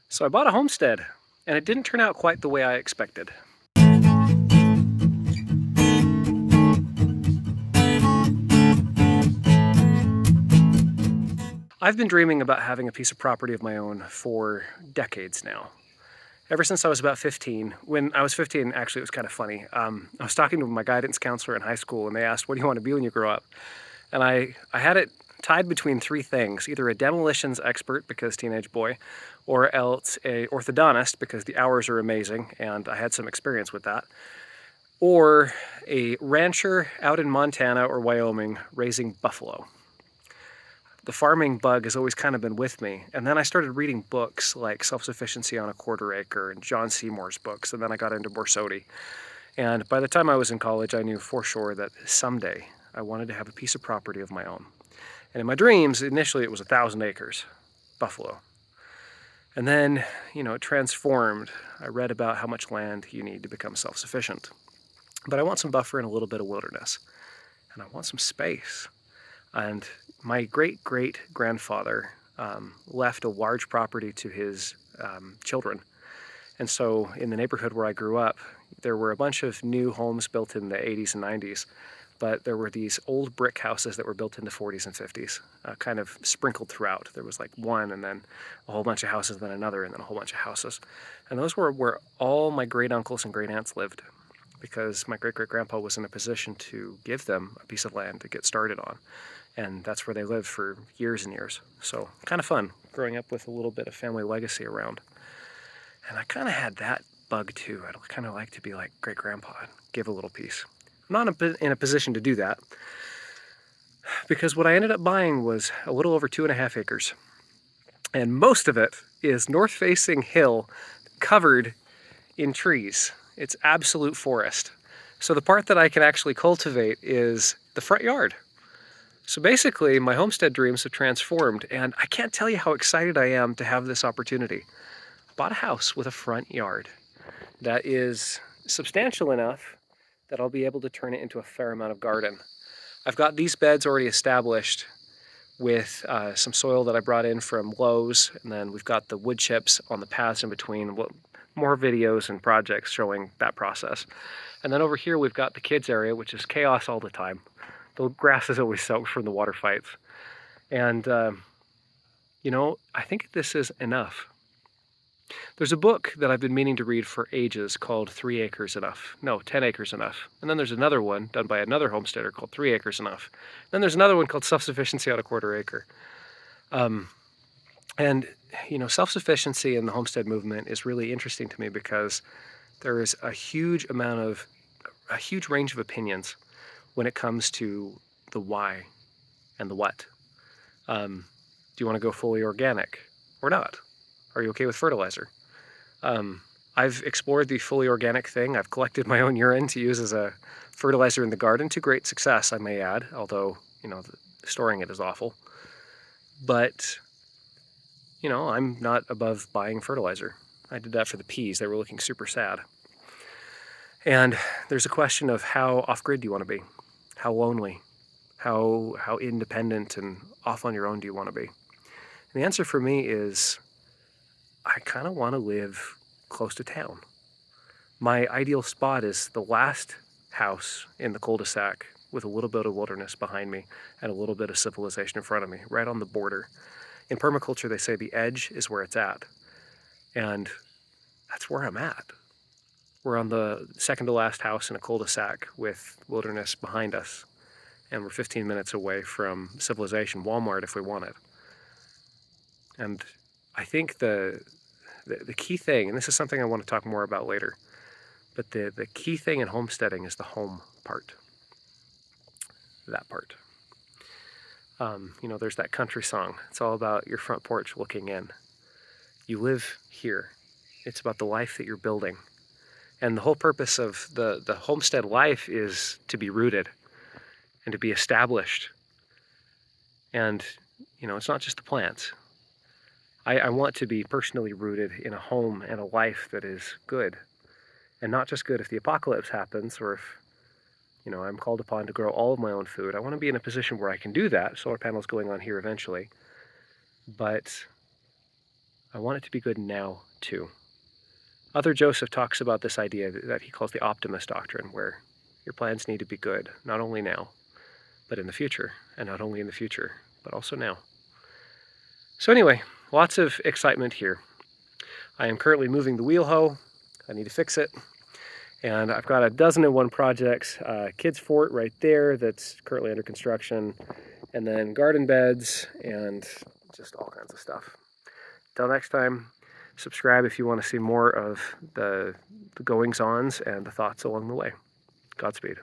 So I bought a homestead, and it didn't turn out quite the way I expected. I've been dreaming about having a piece of property of my own for decades now. Ever since I was about 15. When I was 15, actually, it was kind of funny. I was talking to my guidance counselor in high school, and they asked, "What do you want to be when you grow up?" And I had it tied between three things: either a demolitions expert, because teenage boy, or else a orthodontist, because the hours are amazing, and I had some experience with that, or a rancher out in Montana or Wyoming raising buffalo. The farming bug has always kind of been with me. And then I started reading books like Self-Sufficiency on a Quarter Acre and John Seymour's books, and then I got into Borsodi. And by the time I was in college, I knew for sure that someday I wanted to have a piece of property of my own. And in my dreams, initially it was 1,000 acres, buffalo. And then, it transformed. I read about how much land you need to become self-sufficient. But I want some buffer and a little bit of wilderness. And I want some space. And my great-great-grandfather left a large property to his children. And so in the neighborhood where I grew up, there were a bunch of new homes built in the 80s and 90s, but there were these old brick houses that were built in the 40s and 50s, kind of sprinkled throughout. There was like one, and then a whole bunch of houses, then another, and then a whole bunch of houses. And those were where all my great-uncles and great-aunts lived, because my great-great-grandpa was in a position to give them a piece of land to get started on. And that's where they lived for years and years. So kind of fun growing up with a little bit of family legacy around. And I kind of had that bug too. I'd kind of like to be like great-grandpa and give a little piece. I'm not in a position to do that, because what I ended up buying was a little over 2.5 acres. And most of it is north-facing hill covered in trees. It's absolute forest. So the part that I can actually cultivate is the front yard. So basically, my homestead dreams have transformed, and I can't tell you how excited I am to have this opportunity. I bought a house with a front yard that is substantial enough that I'll be able to turn it into a fair amount of garden. I've got these beds already established with some soil that I brought in from Lowe's, and then we've got the wood chips on the paths in between. More videos and projects showing that process. And then over here we've got the kids area, which is chaos all the time. The grass is always soaked from the water fights. And, I think this is enough. There's a book that I've been meaning to read for ages called 3 Acres Enough. No, 10 Acres Enough. And then there's another one done by another homesteader called 3 Acres Enough. Then there's another one called Self-Sufficiency on a Quarter Acre. Self-sufficiency in the homestead movement is really interesting to me because there is a huge range of opinions when it comes to the why and the what. Do you want to go fully organic or not? Are you okay with fertilizer? I've explored the fully organic thing. I've collected my own urine to use as a fertilizer in the garden to great success, I may add, although, storing it is awful. But, I'm not above buying fertilizer. I did that for the peas. They were looking super sad. And there's a question of how off-grid do you want to be? How lonely? How independent and off on your own do you want to be? And the answer for me is I kind of want to live close to town. My ideal spot is the last house in the cul-de-sac with a little bit of wilderness behind me and a little bit of civilization in front of me, right on the border. In permaculture, they say the edge is where it's at. And that's where I'm at. We're on the second to last house in a cul-de-sac with wilderness behind us. And we're 15 minutes away from civilization, Walmart if we want it. And I think the key thing, and this is something I want to talk more about later, but the key thing in homesteading is the home part. That part. There's that country song. It's all about your front porch looking in. You live here. It's about the life that you're building. And the whole purpose of the homestead life is to be rooted and to be established. And, it's not just the plants. I want to be personally rooted in a home and a life that is good. And not just good if the apocalypse happens or if, I'm called upon to grow all of my own food. I want to be in a position where I can do that. Solar panels going on here eventually. But I want it to be good now, too. Author Joseph talks about this idea that he calls the optimist doctrine, where your plans need to be good, not only now, but in the future, and not only in the future, but also now. So anyway, lots of excitement here. I am currently moving the wheel hoe. I need to fix it. And I've got 1,001 projects. Kids fort right there that's currently under construction. And then garden beds and just all kinds of stuff. Till next time, subscribe if you want to see more of the goings-ons and the thoughts along the way. Godspeed.